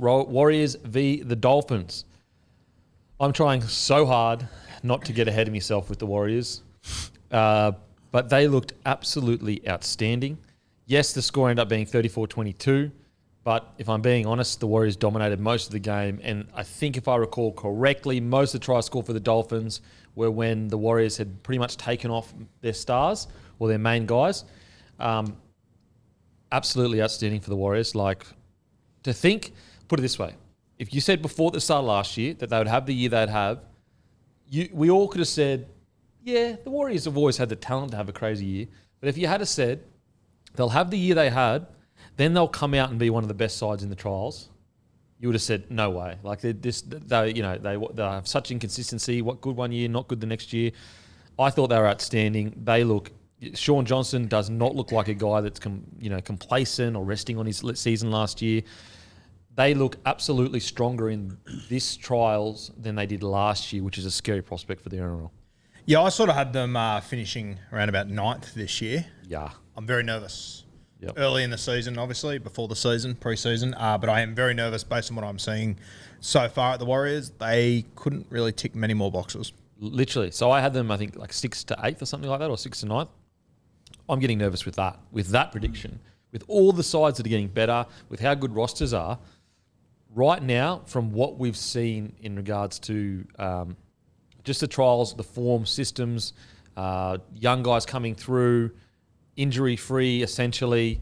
Warriors v. the Dolphins. I'm trying so hard not to get ahead of myself with the Warriors, but they looked absolutely outstanding. Yes, the score ended up being 34-22, but if I'm being honest, the Warriors dominated most of the game, and I think if I recall correctly, most of the tries scored for the Dolphins were when the Warriors had pretty much taken off their stars or their main guys. Absolutely outstanding for the Warriors. Like, to think, put it this way, if you said before the start of last year that they would have the year they'd have, we all could have said, yeah, the Warriors have always had the talent to have a crazy year. But if you had said they'll have the year they had, then they'll come out and be one of the best sides in the trials, you would have said, no way. Like, they have such inconsistency. What good one year, not good the next year. I thought they were outstanding. Sean Johnson does not look like a guy that's complacent or resting on his season last year. They look absolutely stronger in this trials than they did last year, which is a scary prospect for the NRL. Yeah, I sort of had them finishing around about 9th this year. Yeah. I'm very nervous. Yep. Early in the season, obviously, before the season, pre-season. But I am very nervous based on what I'm seeing so far at the Warriors. They couldn't really tick many more boxes. Literally. So I had them, I think, like 6th to 8th or something like that, or 6th to 9th. I'm getting nervous with that prediction. With all the sides that are getting better, with how good rosters are, right now, from what we've seen in regards to just the trials, the form, systems, young guys coming through, injury-free, essentially,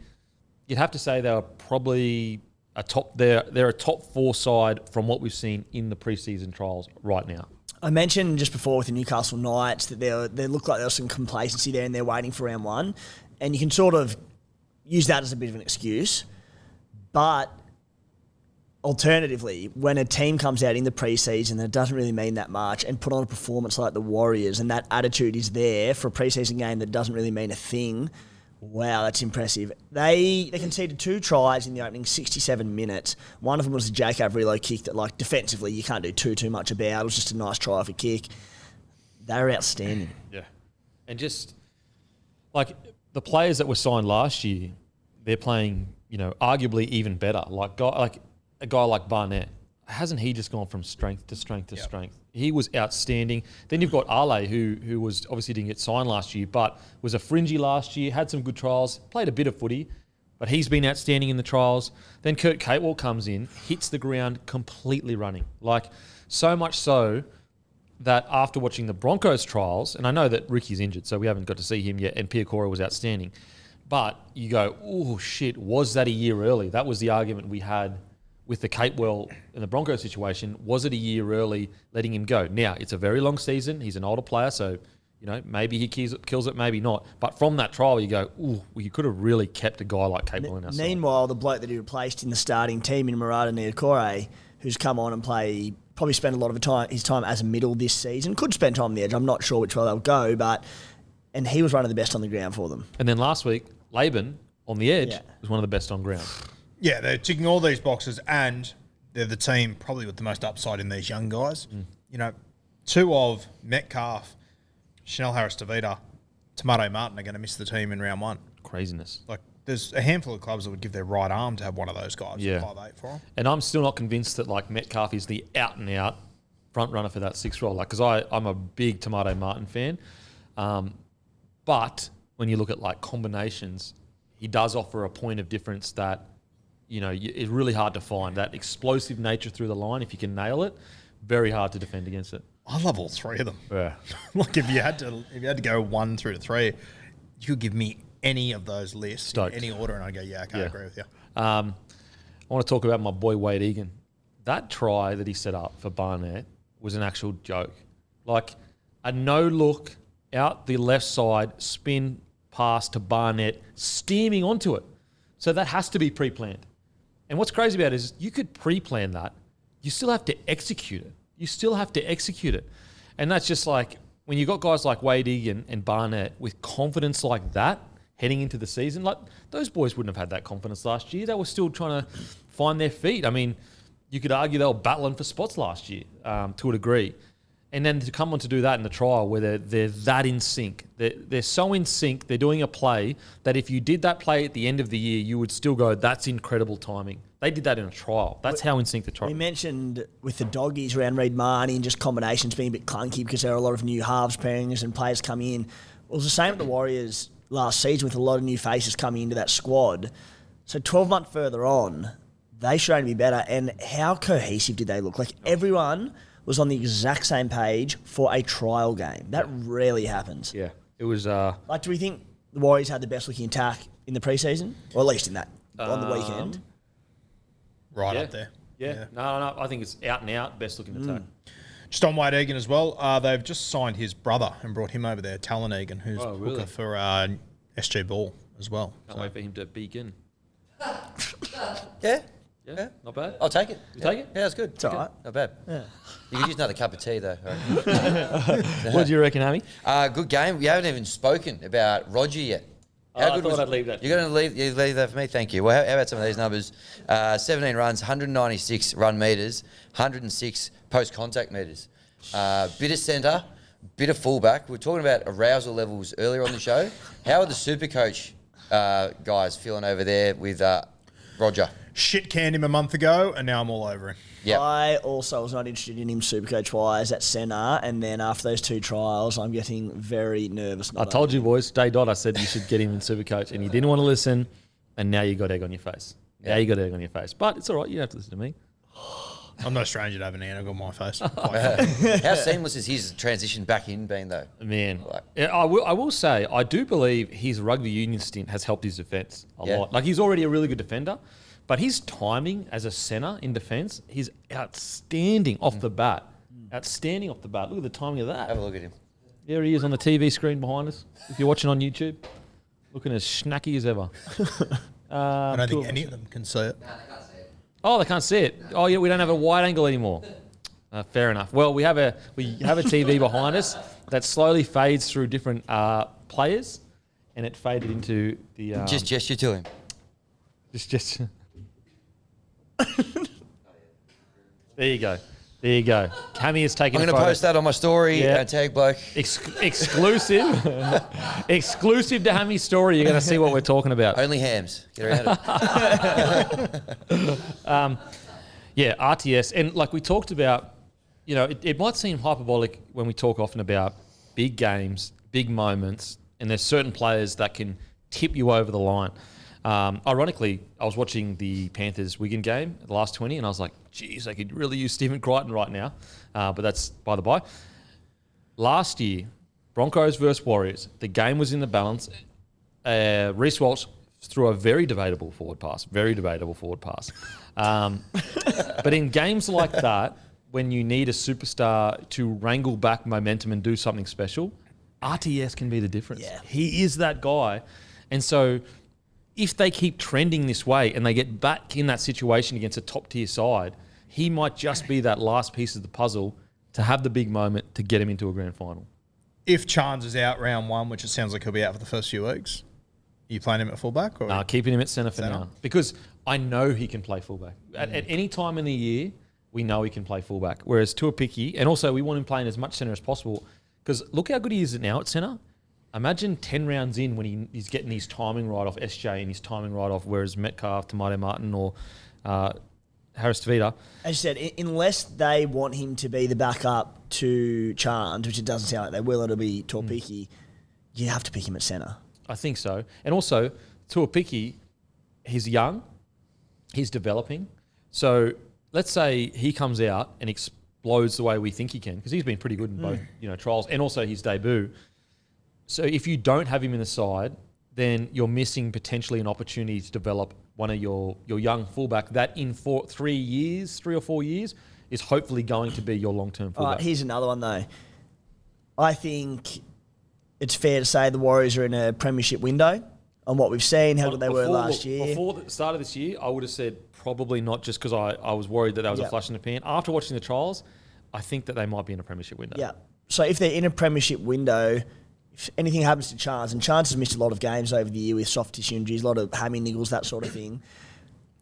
you'd have to say they were probably they're a top 4 side from what we've seen in the preseason trials right now. I mentioned just before with the Newcastle Knights that there looked like there was some complacency there and they're waiting for round 1. And you can sort of use that as a bit of an excuse. But alternatively, when a team comes out in the preseason that doesn't really mean that much and put on a performance like the Warriors and that attitude is there for a preseason game that doesn't really mean a thing, wow, that's impressive. They conceded 2 tries in the opening 67 minutes. One of them was a Jake Averillo kick that, like, defensively you can't do too much about. It was just a nice try off a kick. They were outstanding. Yeah. And just, like, the players that were signed last year, they're playing, arguably even better. Like a guy like Barnett, hasn't he just gone from strength to strength to strength? He was outstanding. Then you've got Ale, who was obviously didn't get signed last year, but was a fringy last year, had some good trials, played a bit of footy, but he's been outstanding in the trials. Then Kurt Catewall comes in, hits the ground completely running. Like, so much so that after watching the Broncos trials, and I know that Ricky's injured, so we haven't got to see him yet, and Piakora was outstanding, but you go, oh shit, was that a year early? That was the argument we had with the Catewell and the Broncos situation. Was it a year early letting him go? Now, it's a very long season. He's an older player, so maybe he kills it, maybe not. But from that trial, you go, ooh, well, you could have really kept a guy like Catewell in our side. Meanwhile, the bloke that he replaced in the starting team in Murata Niokore, who's come on and probably spent a lot of his time as a middle this season, could spend time on the edge. I'm not sure which way they'll go, and he was one of the best on the ground for them. And then last week, Laban on the edge was one of the best on ground. Yeah, they're ticking all these boxes, and they're the team probably with the most upside in these young guys. 2 of Metcalf, Chanel Harris-Tavita, Tomato Martin are going to miss the team in round 1. Craziness. Like, there's a handful of clubs that would give their right arm to have one of those guys. Yeah. 5'8" for them. And I'm still not convinced that, like, Metcalf is the out-and-out front runner for that 6th role. Like, because I'm a big Tomato Martin fan. But when you look at, like, combinations, he does offer a point of difference that, it's really hard to find. That explosive nature through the line, if you can nail it, very hard to defend against it. I love all 3 of them. Yeah. Like, if you had to go 1 through to 3, you could give me any of those lists Stoked. in any order, and I'd go, yeah, okay, I agree with you. I want to talk about my boy Wade Egan. That try that he set up for Barnett was an actual joke. Like, a no-look out the left side, spin pass to Barnett, steaming onto it. So that has to be pre-planned. And what's crazy about it is you could pre-plan that. You still have to execute it. And that's just like, when you got guys like Wade Egan and Barnett with confidence like that heading into the season, like, those boys wouldn't have had that confidence last year. They were still trying to find their feet. I mean, you could argue they were battling for spots last year to a degree. And then to come on to do that in the trial where they're that in sync. They're so in sync, they're doing a play that if you did that play at the end of the year, you would still go, that's incredible timing. They did that in a trial. That's how in sync the trial. We mentioned with the doggies around Reid Marnie and just combinations being a bit clunky because there are a lot of new halves pairings and players coming in. It was the same with the Warriors last season with a lot of new faces coming into that squad. So 12 months further on, they should only be better. And how cohesive did they look? Like everyone was on the exact same page for a trial game. That rarely happens. Yeah, it was. Like, do we think the Warriors had the best looking attack in the preseason, or at least in that on the weekend? Right up there. Yeah. No. I think it's out and out best looking attack. Just on Wade Egan as well. They've just signed his brother and brought him over there, Talon Egan, who's hooker for SG Ball as well. Can't wait for him to begin. Yeah. Yeah, not bad. I'll take it. You take it? Yeah, that's good. It's all right. Not bad. Yeah. You could use another cup of tea, though. What do you reckon, Hammy? Good game. We haven't even spoken about Roger yet. I thought I'd leave that. You're going to leave that for me? Thank you. Well, how about some of these numbers? 17 runs, 196 run metres, 106 post-contact metres. Bit of centre, bit of fullback. We were talking about arousal levels earlier on the show. How are the Supercoach guys feeling over there with Roger? Shit canned him a month ago, and now I'm all over him. Yep. I also was not interested in him Supercoach-wise at centre, and then after those two trials, I'm getting very nervous. I told you, boys, day dot, I said you should get him in Supercoach, and you didn't want to listen, and now you got egg on your face. Now you got egg on your face. But it's all right. You don't have to listen to me. I'm no stranger to having an egg on my face. How seamless is his transition back in being, though? Man, I will say, I do believe his rugby union stint has helped his defence a lot. Like, he's already a really good defender, but his timing as a centre in defence, he's outstanding off the bat. Outstanding off the bat. Look at the timing of that. Have a look at him. There he is on the TV screen behind us. If you're watching on YouTube, looking as schnacky as ever. I don't think any of them can see it. Oh, they can't see it. Oh, yeah, we don't have a wide angle anymore. Fair enough. Well, we have a TV behind us that slowly fades through different players, and it faded into the. Just gesture to him. Just. There you go. Cammy is taking. I'm going to post that on my story and tag Bloke. Exclusive. Exclusive to Hammy's story. You're going to see what we're talking about. Only hams. Get around it. RTS. And like we talked about, you know, it might seem hyperbolic when we talk often about big games, big moments, and there's certain players that can tip you over the line. Ironically, I was watching the Panthers-Wigan game, the last 20, and I was like, geez, they could really use Stephen Crichton right now. But that's by the by. Last year, Broncos versus Warriors, the game was in the balance. Reece Walsh threw a very debatable forward pass. But in games like that, when you need a superstar to wrangle back momentum and do something special, RTS can be the difference. Yeah. He is that guy. And so if they keep trending this way and they get back in that situation against a top-tier side, he might just be that last piece of the puzzle to have the big moment to get him into a grand final. If Chance is out round one, which it sounds like he'll be out for the first few weeks, are you playing him at fullback? Or No, keeping him at centre for now. Because I know he can play fullback. At any time in the year, we know he can play fullback. Whereas Tuivasa, and also we want him playing as much centre as possible, because look how good he is now at centre. Imagine 10 rounds in when he's getting his timing right off SJ and his timing right off, whereas Metcalf, Tomato Martin, or Harris Tavita. As you said, unless they want him to be the backup to Chance, which it doesn't sound like they will, it'll be Tuivasa, you have to pick him at centre. I think so. And also, Tuivasa, he's young, he's developing. So let's say he comes out and explodes the way we think he can, because he's been pretty good in both trials and also his debut. So if you don't have him in the side, then you're missing potentially an opportunity to develop one of your young fullback that in 3 or 4 years is hopefully going to be your long-term fullback. All right, here's another one though. I think it's fair to say the Warriors are in a premiership window on what we've seen, how good they were last year. Before the start of this year, I would have said probably not, just because I was worried that was a flash in the pan. After watching the trials, I think that they might be in a premiership window. Yeah. So if they're in a premiership window, if anything happens to Chance, and Chance has missed a lot of games over the year with soft tissue injuries, a lot of hammy niggles, that sort of thing,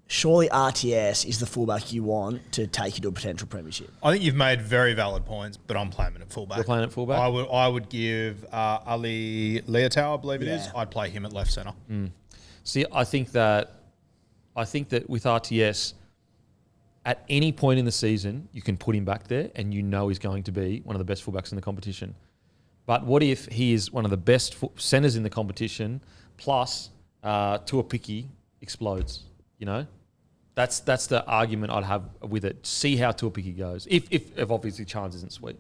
surely RTS is the fullback you want to take you to a potential premiership. I think you've made very valid points, but I'm playing him at fullback. You're playing at fullback? I would give Ali Leotau, I believe it is. I'd play him at left centre. See, I think that I think that with RTS, at any point in the season, you can put him back there and you know he's going to be one of the best fullbacks in the competition. But what if he is one of the best centres in the competition, plus Tuivasa-Sheck explodes, you know? That's the argument I'd have with it. See how Tuivasa-Sheck goes, if obviously Chance isn't sweet.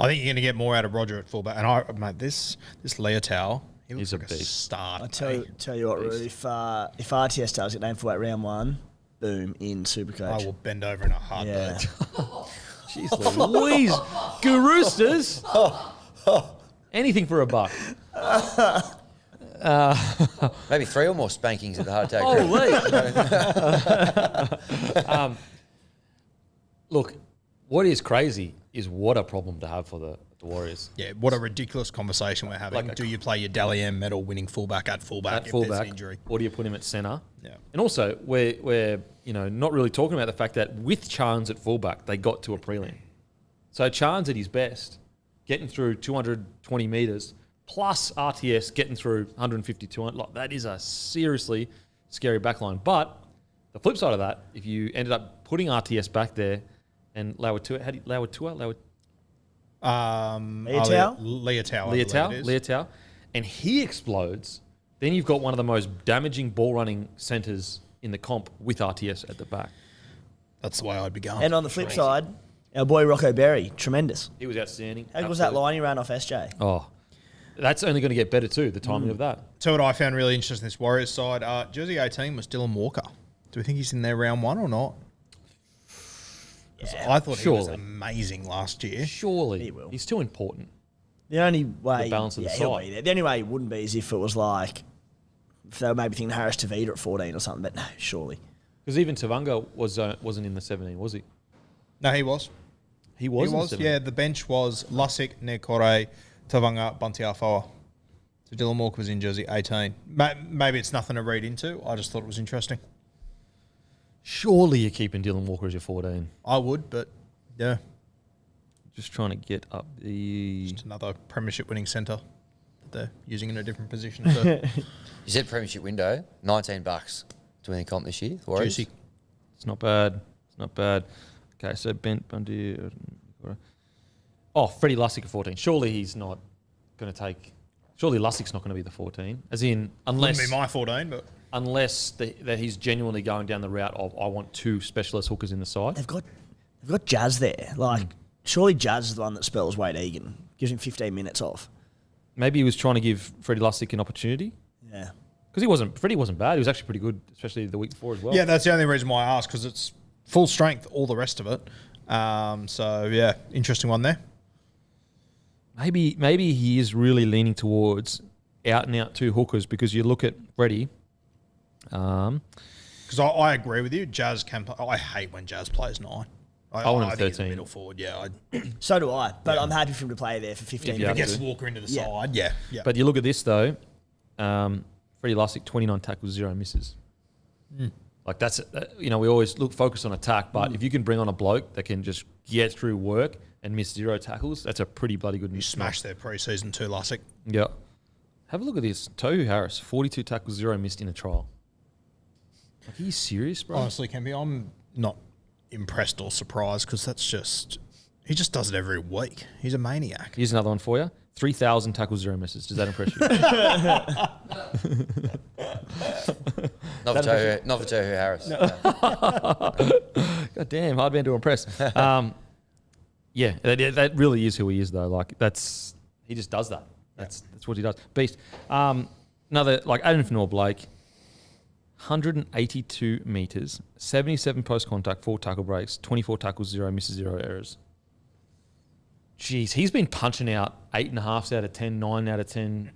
I think you're going to get more out of Roger at fullback. And mate, this Leotau, he looks He's a like a beast. star. I tell you what, Roo, if RTS does get named fullback round 1, boom, in Supercoach. I will bend over in a heartbeat. Yeah. Jeez Louise. Roosters. Anything for a buck. Maybe 3 or more spankings at the heart attack. Holy. Look, what is crazy is what a problem to have for the Warriors. Yeah, what a ridiculous conversation we're having. Do you play your Dally M medal winning fullback at fullback if there's an injury? Or do you put him at centre? Yeah. And also, we're not really talking about the fact that with Chance at fullback, they got to a prelim. So Chance at his best, getting through 220 metres, plus RTS getting through 150, 200. Like, that is a seriously scary backline. But the flip side of that, if you ended up putting RTS back there and Leotau, Leotau, and he explodes, then you've got one of the most damaging ball running centres in the comp with RTS at the back. That's the way I'd be going. And on the flip side, our boy Rocco Berry, tremendous. He was outstanding. How good was that line he ran off SJ? Oh, that's only going to get better too, the timing of that. So what I found really interesting this Warriors side, jersey 18 was Dylan Walker. Do we think he's in there round 1 or not? I thought he was amazing last year. Surely. He will. He's too important. The only way... The balance of the he'll side. be there. The only way he wouldn't be is if it was like... If they were maybe thinking Harris Tavita at 14 or something, but no, surely. Because even Tavanga wasn't in the 17, was he? No, he was. He was in the 17. Yeah, the bench was Lussick, Nekore, Tavanga, Bunty Afoa. So Dylan Walker was in jersey 18. Maybe it's nothing to read into. I just thought it was interesting. Surely you're keeping Dylan Walker as your 14. I would, but yeah. Just trying to get up the... Just another premiership winning centre that they're using in a different position. So. You said premiership window, $19 to win the comp this year. Warriors. Juicy. It's not bad. It's not bad. Okay, so Bent Bundy... Oh, Freddie Lussick at 14. Surely he's not going to take... Surely Lussick's not going to be the 14. As in, unless... Wouldn't be my 14, but... Unless that he's genuinely going down the route of, I want 2 specialist hookers in the side. They've got Jazz there. Like, surely Jazz is the one that spells Wade Egan. Gives him 15 minutes off. Maybe he was trying to give Freddie Lussick an opportunity. Yeah. Because Freddie wasn't bad. He was actually pretty good, especially the week before as well. Yeah, that's the only reason why I asked, because it's full strength, all the rest of it. So, yeah, interesting one there. Maybe he is really leaning towards out-and-out 2 hookers, because you look at Freddie... Because I agree with you. Jazz can play. I hate when Jazz plays 9. I want him think he's a 13. middle forward, yeah. So do I, but I'm happy for him to play there for 15 If he minutes. gets Walker into the side, yeah. But you look at this, though. Freddie Lussick, 29 tackles, 0 misses. Like, that's... we always focus on attack, but if you can bring on a bloke that can just get through work and miss 0 tackles, that's a pretty bloody good... You smashed their preseason too, Lussick. Yeah. Have a look at this. Tohu Harris, 42 tackles, 0 missed in a trial. Like, are you serious, bro? Honestly, Kempy, I'm not impressed or surprised, because that's just... He just does it every week. He's a maniac. Here's another one for you. 3,000 tackles, 0 misses. Does that impress you? Not for Tohu Harris. God damn, hard man to impress. Yeah, that really is who he is, though. Like, he just does that. That's what he does. Beast. Another, like, Adam Blake, 182 metres, 77 post-contact, 4 tackle breaks, 24 tackles, 0 misses, 0 errors. Jeez, he's been punching out 8.5s out of 10, 9 out of 10.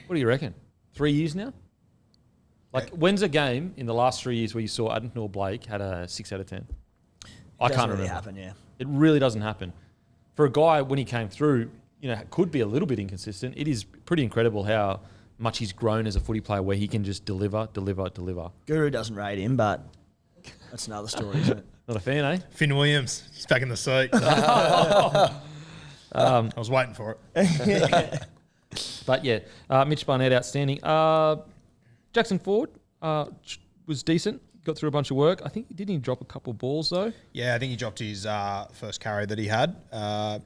What do you reckon? 3 years now? Like, when's a game in the last 3 years where you saw Adam Blake had a 6 out of 10? I can't remember. Happen, yeah. It really doesn't happen. For a guy, when he came through, could be a little bit inconsistent. It is pretty incredible how much he's grown as a footy player, where he can just deliver. Guru doesn't rate him, but that's another story, isn't it? Not a fan, eh? Finn Williams, he's back in the seat. I was waiting for it. But yeah, Mitch Barnett, outstanding. Jackson Ford was decent. got through a bunch of work. I think didn't he drop a couple of balls though? Yeah, I think he dropped his first carry that he had.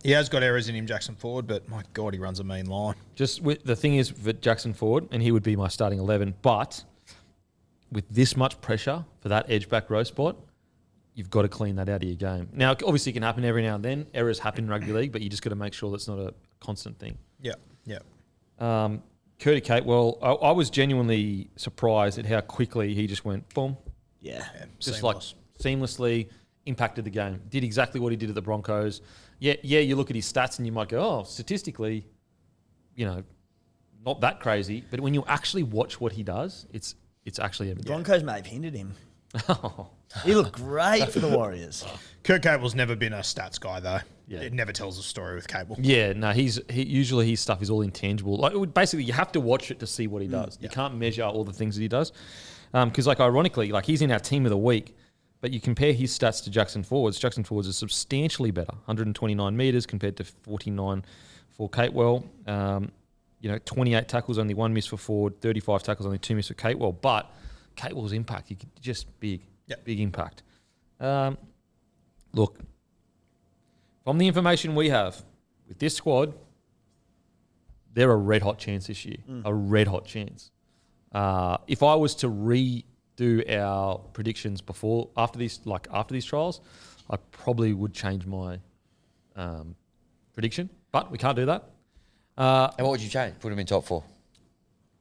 He has got errors in him, Jackson Ford, but my God, he runs a mean line. Just the thing is with Jackson Ford, and he would be my starting 11, but with this much pressure for that edge back row spot, you've got to clean that out of your game. Now, obviously, it can happen every now and then. Errors happen in rugby league, but you just got to make sure that's not a constant thing. Yeah, yeah. Curtis Catewell, I was genuinely surprised at how quickly he just went boom. Yeah. Just seamless. seamlessly impacted the game. Did exactly what he did at the Broncos. Yeah, you look at his stats and you might go, oh, statistically, not that crazy. But when you actually watch what he does, it's actually The Broncos may have hindered him. He looked great for the Warriors. Kurt Cable's never been a stats guy, though. Yeah. It never tells a story with Cable. Yeah, no, usually his stuff is all intangible. Like basically, you have to watch it to see what he does. You can't measure all the things that he does. Because ironically, he's in our team of the week, but you compare his stats to Jackson Ford's. Jackson Ford's is substantially better, 129 metres compared to 49 for Catewell. 28 tackles, only 1 miss for Ford, 35 tackles, only 2 miss for Catewell. But Catewell's impact, just big impact. Look, from the information we have with this squad, they're a red hot chance this year. A red hot chance. If I was to redo our predictions after these trials, I probably would change my prediction, but we can't do that. And what would you change? Put them in top 4.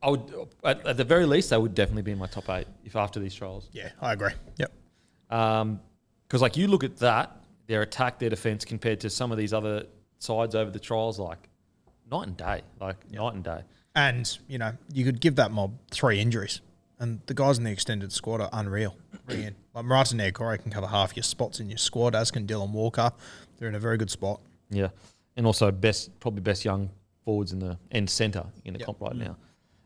I would, at the very least, they would definitely be in my top 8 if after these trials. Yeah, I agree. Yep. Because you look at that, their attack, their defence compared to some of these other sides over the trials, night and day, night and day. And, you could give that mob 3 injuries. And the guys in the extended squad are unreal. Bring in. Marata Niokore can cover half your spots in your squad, as can Dylan Walker. They're in a very good spot. Yeah. And also probably best young forwards and centre in the comp right now.